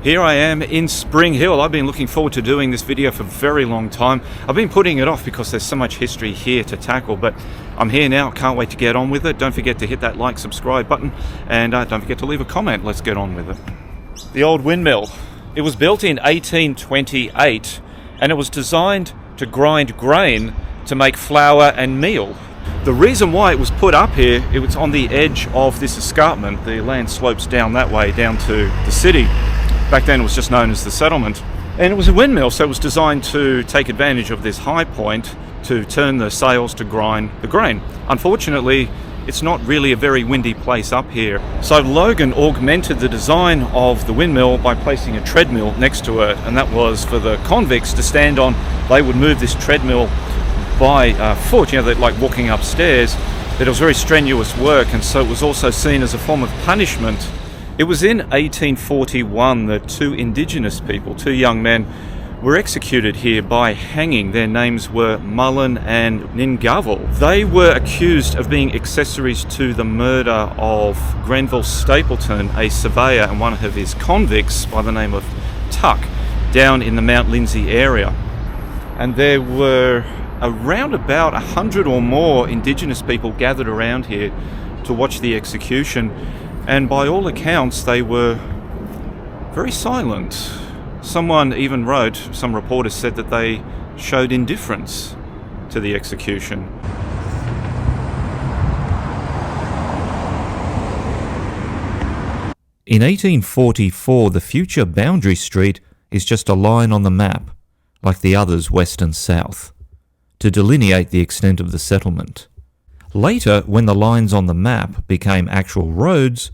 Here I am in Spring Hill. I've been looking forward to doing this video for a very long time. I've been putting it off because there's so much history here to tackle, but I'm here now. Can't wait to get on with it. Don't forget to hit that like, subscribe button, and don't forget to leave a comment. Let's get on with it. The old windmill. It was built in 1828, and it was designed to grind grain to make flour and meal. The reason why it was put up here, it was on the edge of this escarpment. The land slopes down that way, down to the city. Back then it was just known as the settlement. And it was a windmill, so it was designed to take advantage of this high point to turn the sails to grind the grain. Unfortunately, it's not really a very windy place up here. So Logan augmented the design of the windmill by placing a treadmill next to it, and that was for the convicts to stand on. They would move this treadmill by foot, they're like walking upstairs. But it was very strenuous work, and so it was also seen as a form of punishment. It was in 1841 that two indigenous people, two young men, were executed here by hanging. Their names were Mullen and Ningavel. They were accused of being accessories to the murder of Grenville Stapleton, a surveyor, and one of his convicts by the name of Tuck, down in the Mount Lindsay area. And there were around about 100 or more indigenous people gathered around here to watch the execution. And by all accounts, they were very silent. Someone even wrote, some reporters said that they showed indifference to the execution. In 1844, the future boundary street is just a line on the map, like the others west and south, to delineate the extent of the settlement. Later, when the lines on the map became actual roads,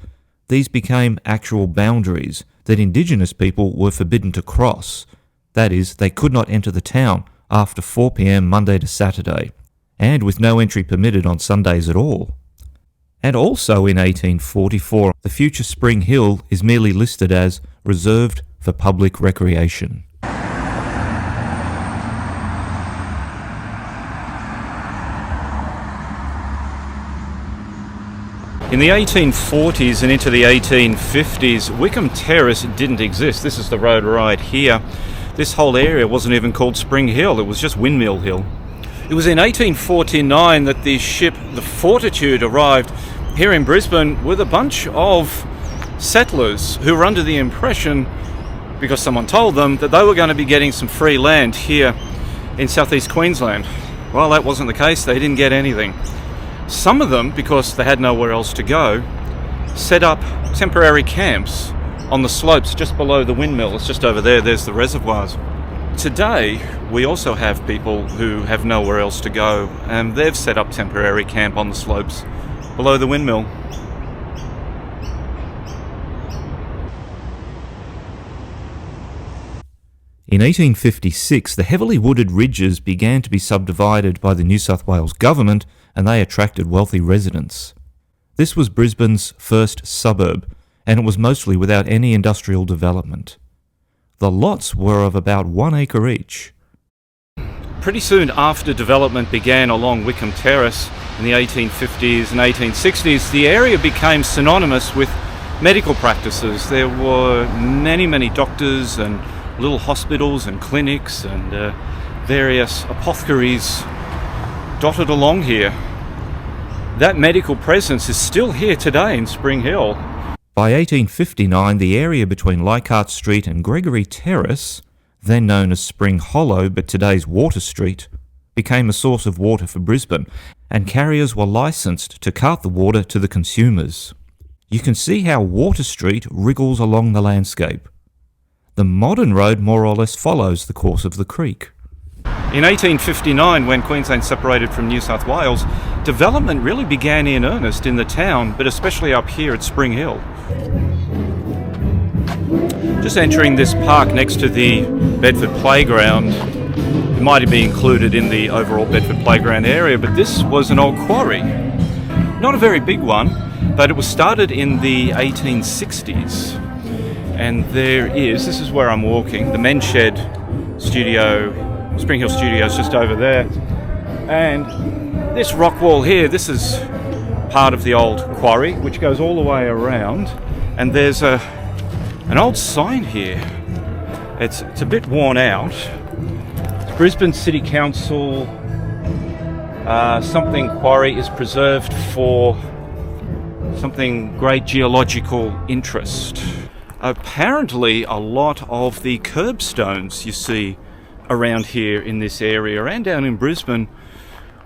these became actual boundaries that Indigenous people were forbidden to cross. That is, they could not enter the town after 4 p.m. Monday to Saturday, and with no entry permitted on Sundays at all. And also in 1844, the future Spring Hill is merely listed as reserved for public recreation. In the 1840s and into the 1850s, Wickham Terrace didn't exist. This is the road right here. This whole area wasn't even called Spring Hill, it was just Windmill Hill. It was in 1849 that the ship, the Fortitude, arrived here in Brisbane with a bunch of settlers who were under the impression, because someone told them, that they were going to be getting some free land here in southeast Queensland. Well, that wasn't the case. They didn't get anything. Some of them, because they had nowhere else to go, set up temporary camps on the slopes just below the windmill. It's just over there, there's the reservoirs. Today, we also have people who have nowhere else to go, and they've set up temporary camp on the slopes below the windmill. In 1856, the heavily wooded ridges began to be subdivided by the New South Wales government, and they attracted wealthy residents. This was Brisbane's first suburb, and it was mostly without any industrial development. The lots were of about 1 acre each. Pretty soon after development began along Wickham Terrace in the 1850s and 1860s, the area became synonymous with medical practices. There were many doctors and little hospitals and clinics and various apothecaries dotted along here. That medical presence is still here today in Spring Hill. By 1859, the area between Leichhardt Street and Gregory Terrace, then known as Spring Hollow but today's Water Street, became a source of water for Brisbane, and carriers were licensed to cart the water to the consumers. You can see how Water Street wriggles along the landscape. The modern road more or less follows the course of the creek. In 1859, when Queensland separated from New South Wales, development really began in earnest in the town, but especially up here at Spring Hill. Just entering this park next to the Bedford Playground. It might be included in the overall Bedford Playground area, but this was an old quarry. Not a very big one, but it was started in the 1860s. And this is where I'm walking, the Men's Shed Studio, Spring Hill Studios just over there. And this rock wall here, this is part of the old quarry, which goes all the way around. And there's a An old sign here. It's a bit worn out. It's Brisbane City Council. Something quarry is preserved for something great geological interest. Apparently a lot of the curbstones you see around here in this area and down in Brisbane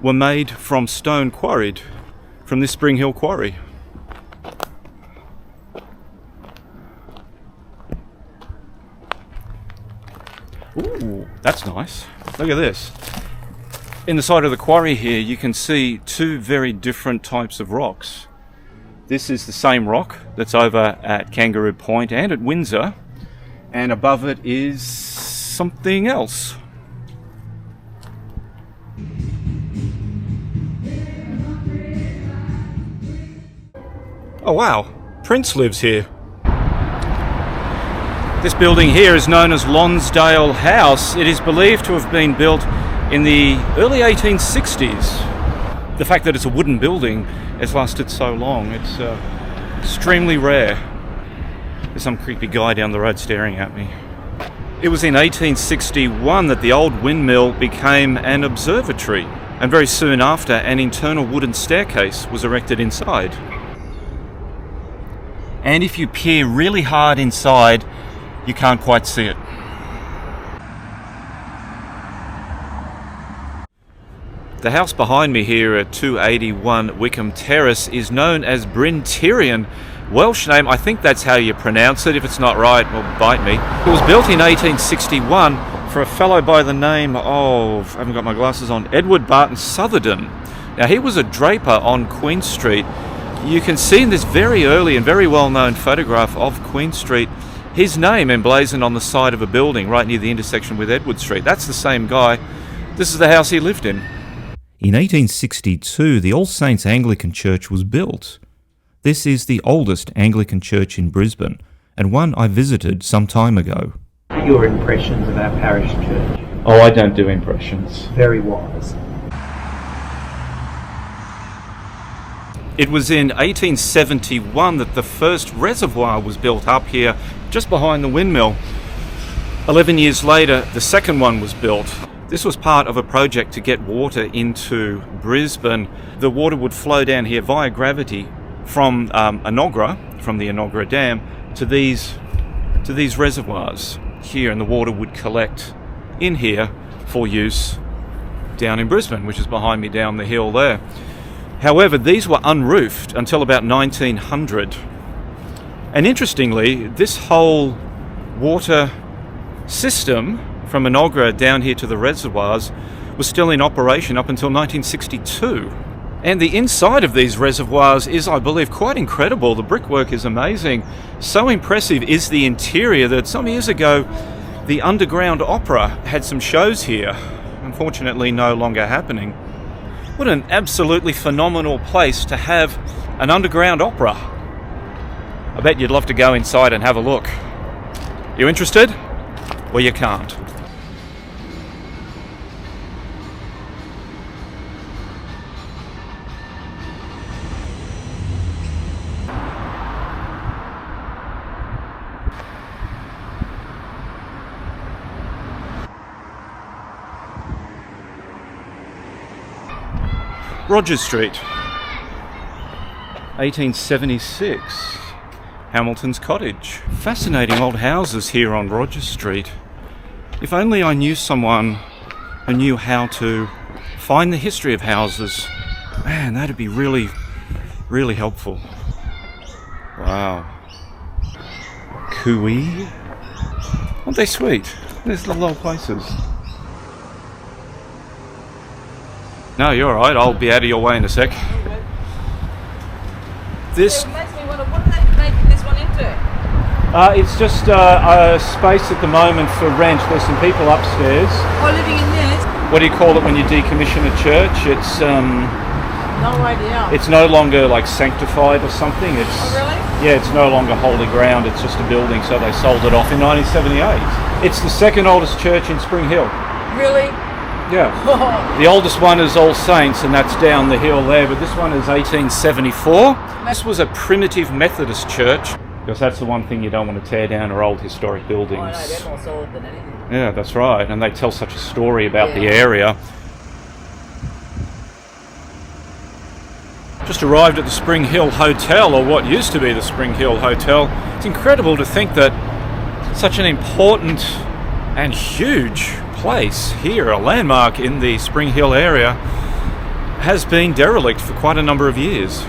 were made from stone quarried from this Spring Hill quarry. Ooh, that's nice. Look at this. In the side of the quarry here you can see two very different types of rocks. This is the same rock that's over at Kangaroo Point and at Windsor, and above it is something else. Oh wow, Prince lives here. This building here is known as Lonsdale House. It is believed to have been built in the early 1860s. The fact that it's a wooden building has lasted so long, it's extremely rare. There's some creepy guy down the road staring at me. It was in 1861 that the old windmill became an observatory, and very soon after an internal wooden staircase was erected inside. And if you peer really hard inside, you can't quite see it. The house behind me here at 281 Wickham Terrace is known as Bryn Tirion. Welsh name, I think that's how you pronounce it. If it's not right, well, bite me. It was built in 1861 for a fellow by the name of, I haven't got my glasses on, Edward Barton Southerden. Now, he was a draper on Queen Street. You can see in this very early and very well-known photograph of Queen Street, his name emblazoned on the side of a building right near the intersection with Edward Street. That's the same guy. This is the house he lived in. In 1862, the All Saints Anglican Church was built. This is the oldest Anglican church in Brisbane, and one I visited some time ago. What are your impressions of our parish church? Oh, I don't do impressions. Very wise. It was in 1871 that the first reservoir was built up here, just behind the windmill. 11 years later, the second one was built. This was part of a project to get water into Brisbane. The water would flow down here via gravity from Enoggera, from the Enoggera Dam, to these reservoirs here, and the water would collect in here for use down in Brisbane, which is behind me down the hill there. However, these were unroofed until about 1900. And interestingly, this whole water system from Enoggera down here to the reservoirs was still in operation up until 1962. And the inside of these reservoirs is, I believe, quite incredible. The brickwork is amazing. So impressive is the interior that some years ago the Underground Opera had some shows here. Unfortunately, no longer happening. What an absolutely phenomenal place to have an underground opera. I bet you'd love to go inside and have a look. You interested? Well, you can't. Rogers Street, 1876, Hamilton's Cottage. Fascinating old houses here on Rogers Street. If only I knew someone who knew how to find the history of houses. Man, that'd be really, really helpful. Wow. Cooey. Aren't they sweet? These little old places. No, you're alright, I'll be out of your way in a sec. This... What are they making this one into? It's just a space at the moment for rent. There's some people upstairs. Oh, living in this? What do you call it when you decommission a church? It's No idea. it's no longer like sanctified or something. It's really? Yeah, it's no longer holy ground. It's just a building, so they sold it off in 1978. It's the second oldest church in Spring Hill. Really? Yeah. The oldest one is All Saints, and that's down the hill there, but this one is 1874. This was a primitive Methodist church. Because that's the one thing you don't want to tear down are old historic buildings. Oh, no, they're more solid than anything. Yeah, that's right. And they tell such a story about the Yeah. area. Just arrived at the Spring Hill Hotel, or what used to be the Spring Hill Hotel. It's incredible to think that such an important and huge place here, a landmark in the Spring Hill area, has been derelict for quite a number of years.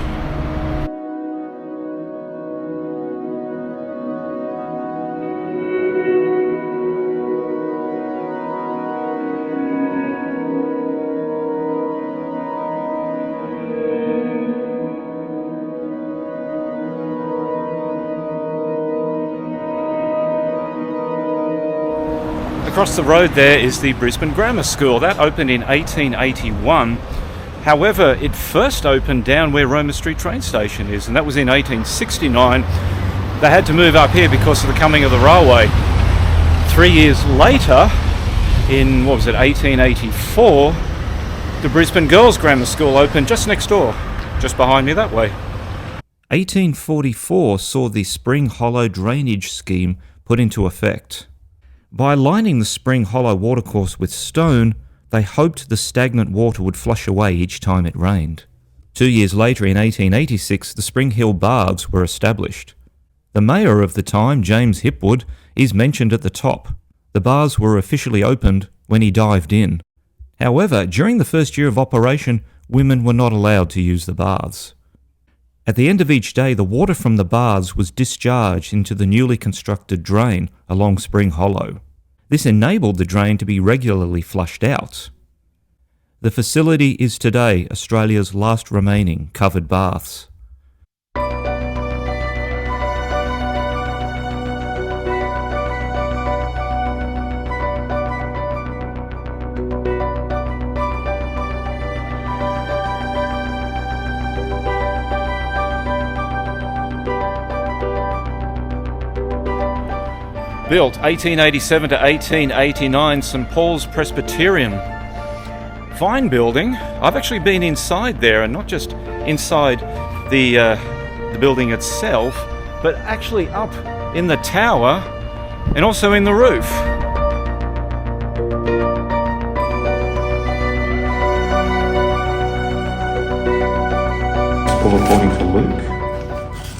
Across the road there is the Brisbane Grammar School. That opened in 1881. However, it first opened down where Roma Street train station is, and that was in 1869. They had to move up here because of the coming of the railway. 3 years later, in, 1884, the Brisbane Girls Grammar School opened just next door, just behind me that way. 1844 saw the Spring Hollow drainage scheme put into effect. By lining the Spring Hollow watercourse with stone, they hoped the stagnant water would flush away each time it rained. 2 years later, in 1886, the Spring Hill Baths were established. The mayor of the time, James Hipwood, is mentioned at the top. The baths were officially opened when he dived in. However, during the first year of operation, women were not allowed to use the baths. At the end of each day, the water from the baths was discharged into the newly constructed drain along Spring Hollow. This enabled the drain to be regularly flushed out. The facility is today Australia's last remaining covered baths. Built 1887 to 1889, St Paul's Presbyterian. Fine building. I've actually been inside there, and not just inside the building itself, but actually up in the tower and also in the roof. All according to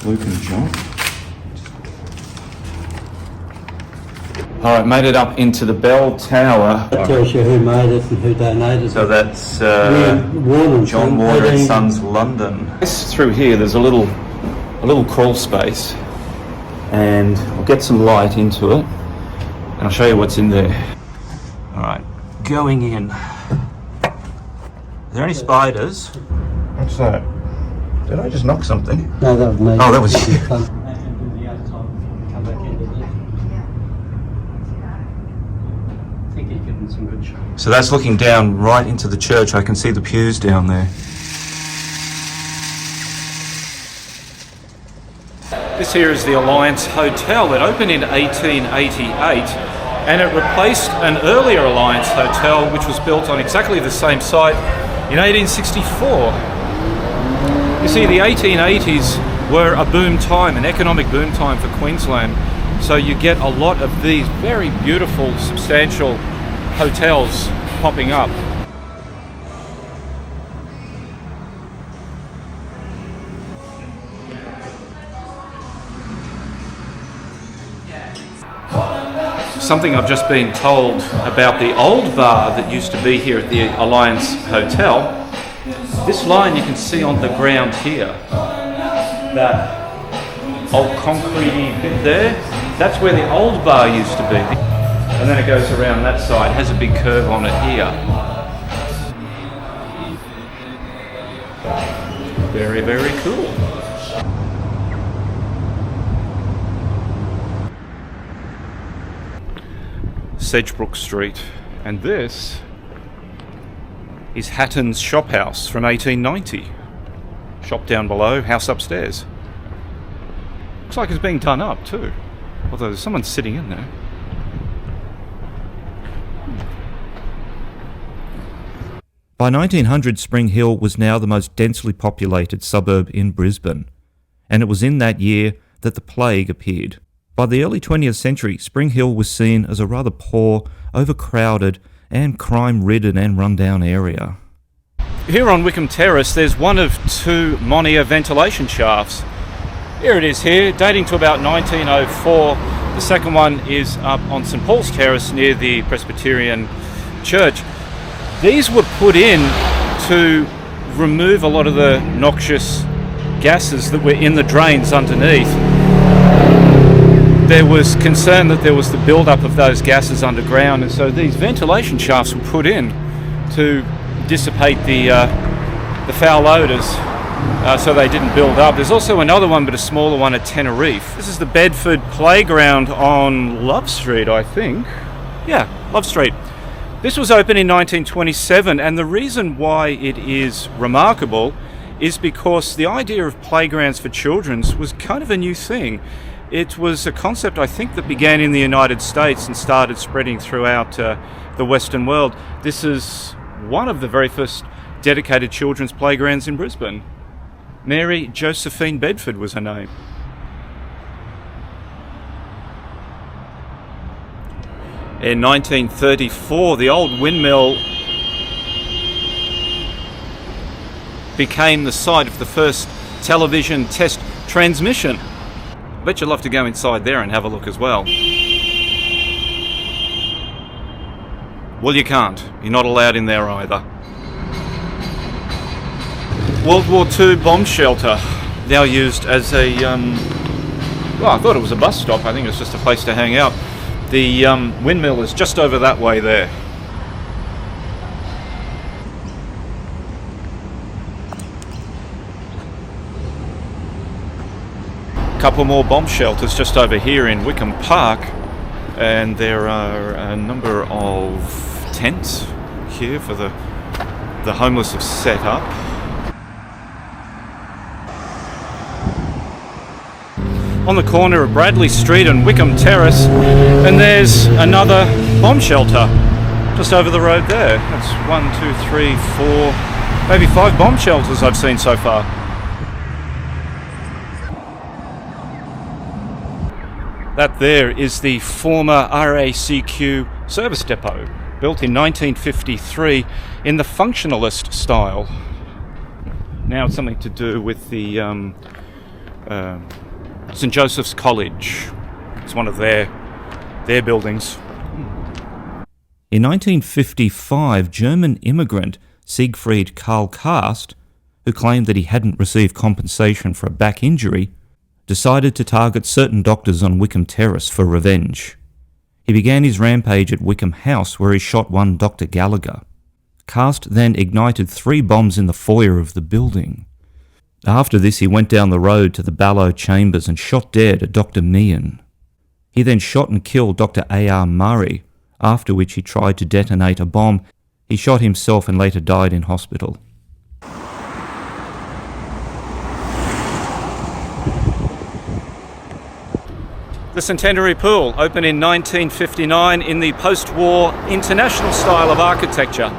Luke and John. All right, made it up into the bell tower. That tells you who made it and who donated So it. that's John Warner and Sons, London. Through here, there's a little crawl space, and I'll get some light into it, and I'll show you what's in there. All right, going in. Are there any spiders? What's that? Did I just knock something? No, that was me. Oh, that was you. So that's looking down right into the church. I can see the pews down there. This here is the Alliance Hotel. It opened in 1888 and it replaced an earlier Alliance Hotel which was built on exactly the same site in 1864. You see, the 1880s were a boom time, an economic boom time for Queensland. So you get a lot of these very beautiful, substantial hotels popping up. Something I've just been told about the old bar that used to be here at the Alliance Hotel. This line you can see on the ground here, that old concrete bit there, that's where the old bar used to be. And then it goes around that side, has a big curve on it here. Very, very cool. Sedgebrook Street, and this is Hatton's Shop House from 1890. Shop down below, house upstairs. Looks like it's being done up too, although there's someone sitting in there. By 1900, Spring Hill was now the most densely populated suburb in Brisbane, and it was in that year that the plague appeared. By the early 20th century, Spring Hill was seen as a rather poor, overcrowded, and crime-ridden and run-down area. Here on Wickham Terrace, there's one of two Monia ventilation shafts. Here it is here, dating to about 1904. The second one is up on St Paul's Terrace near the Presbyterian Church. These were put in to remove a lot of the noxious gases that were in the drains underneath. There was concern that there was the build-up of those gases underground, and so these ventilation shafts were put in to dissipate the foul odours so they didn't build up. There's also another one, but a smaller one at Tenerife. This is the Bedford Playground on Love Street, I think. Yeah, Love Street. This was opened in 1927, and the reason why it is remarkable is because the idea of playgrounds for children was kind of a new thing. It was a concept, I think, that began in the United States and started spreading throughout the Western world. This is one of the very first dedicated children's playgrounds in Brisbane. Mary Josephine Bedford was her name. In 1934, the old windmill became the site of the first television test transmission. I bet you'd love to go inside there and have a look as well. Well, you can't. You're not allowed in there either. World War II bomb shelter, now used as a, well, I thought it was a bus stop. I think it's just a place to hang out. The windmill is just over that way there. Couple more bomb shelters just over here in Wickham Park, and there are a number of tents here for the homeless have set up. On the corner of Bradley Street and Wickham Terrace, and there's another bomb shelter just over the road there. That's 1, 2, 3, 4, maybe 5 bomb shelters I've seen so far. That there is the former RACQ service depot, built in 1953 in the functionalist style. Now it's something to do with the St Joseph's College. It's one of their buildings. In 1955, German immigrant Siegfried Karl Karst, who claimed that he hadn't received compensation for a back injury, decided to target certain doctors on Wickham Terrace for revenge. He began his rampage at Wickham House, where he shot one Dr. Gallagher. Karst then ignited 3 bombs in the foyer of the building. After this, he went down the road to the Ballow Chambers and shot dead a Dr. Meehan. He then shot and killed Dr. A.R. Murray, after which he tried to detonate a bomb. He shot himself and later died in hospital. The Centenary Pool, opened in 1959 in the post-war international style of architecture.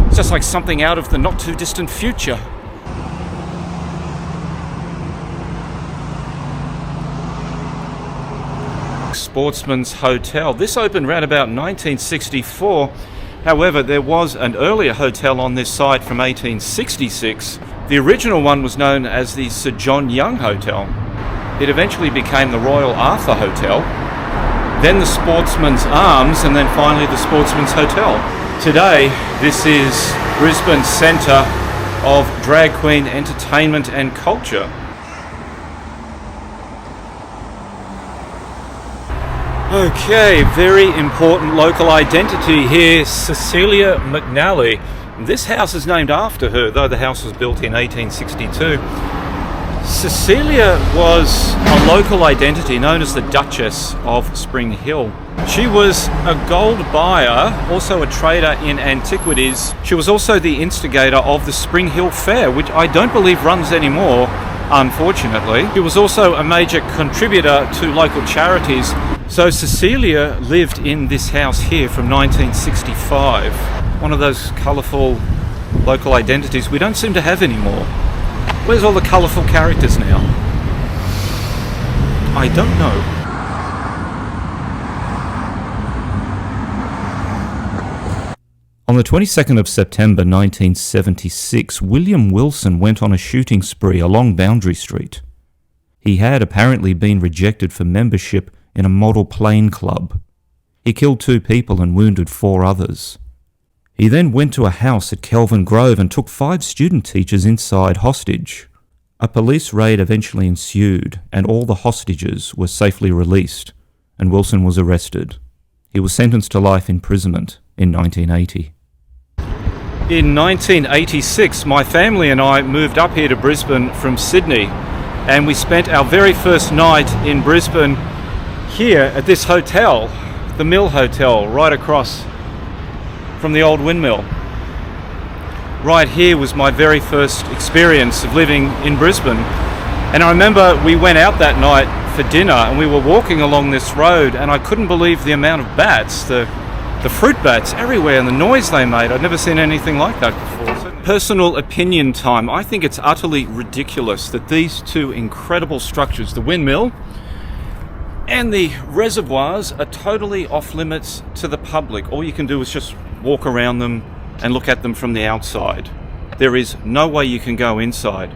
It's just like something out of the not-too-distant future. Sportsman's Hotel. This opened around about 1964. However, there was an earlier hotel on this site from 1866. The original one was known as the Sir John Young Hotel. It eventually became the Royal Arthur Hotel, then the Sportsman's Arms, and then finally the Sportsman's Hotel. Today, this is Brisbane's centre of drag queen entertainment and culture. Okay, very important local identity here, Cecilia McNally. This house is named after her, though the house was built in 1862. Cecilia was a local identity known as the Duchess of Spring Hill. She was a gold buyer, also a trader in antiquities. She was also the instigator of the Spring Hill Fair, which I don't believe runs anymore, unfortunately. She was also a major contributor to local charities. So Cecilia lived in this house here from 1965. One of those colourful local identities we don't seem to have anymore. Where's all the colourful characters now? I don't know. On the 22nd of September 1976, William Wilson went on a shooting spree along Boundary Street. He had apparently been rejected for membership in a model plane club. He killed 2 people and wounded 4 others. He then went to a house at Kelvin Grove and took 5 student teachers inside hostage. A police raid eventually ensued, and all the hostages were safely released, and Wilson was arrested. He was sentenced to life imprisonment in 1980. In 1986, my family and I moved up here to Brisbane from Sydney, and we spent our very first night in Brisbane here at this hotel, the Mill Hotel, right across from the old windmill. Right here was my very first experience of living in Brisbane. And I remember we went out that night for dinner and we were walking along this road, and I couldn't believe the amount of bats, the fruit bats everywhere, and the noise they made. I'd never seen anything like that before. Personal opinion time. I think it's utterly ridiculous that these 2 incredible structures, the windmill and the reservoirs, are totally off limits to the public. All you can do is just walk around them and look at them from the outside. There is no way you can go inside.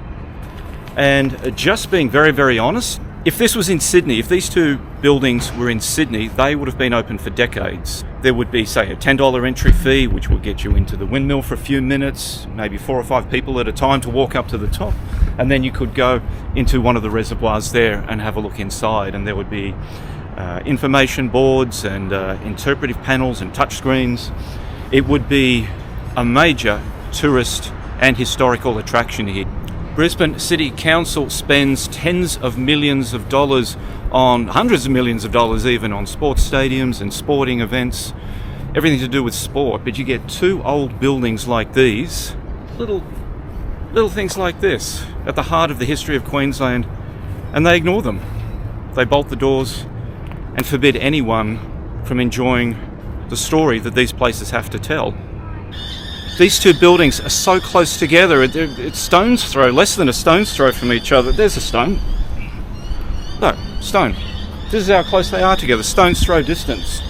And just being very, very honest, if this was in Sydney, if these 2 buildings were in Sydney, they would have been open for decades. There would be, say, a $10 entry fee, which would get you into the windmill for a few minutes, maybe 4 or 5 people at a time to walk up to the top. And then you could go into one of the reservoirs there and have a look inside. And there would be information boards and interpretive panels and touchscreens. It would be a major tourist and historical attraction here. Brisbane City Council spends tens of millions of dollars on, hundreds of millions of dollars even, on sports stadiums and sporting events, everything to do with sport. But you get 2 old buildings like these, little things like this, at the heart of the history of Queensland, and they ignore them. They bolt the doors and forbid anyone from enjoying the story that these places have to tell. These 2 buildings are so close together, it's stone's throw, less than a stone's throw from each other. There's a stone. No, stone. This is how close they are together, stone's throw distance.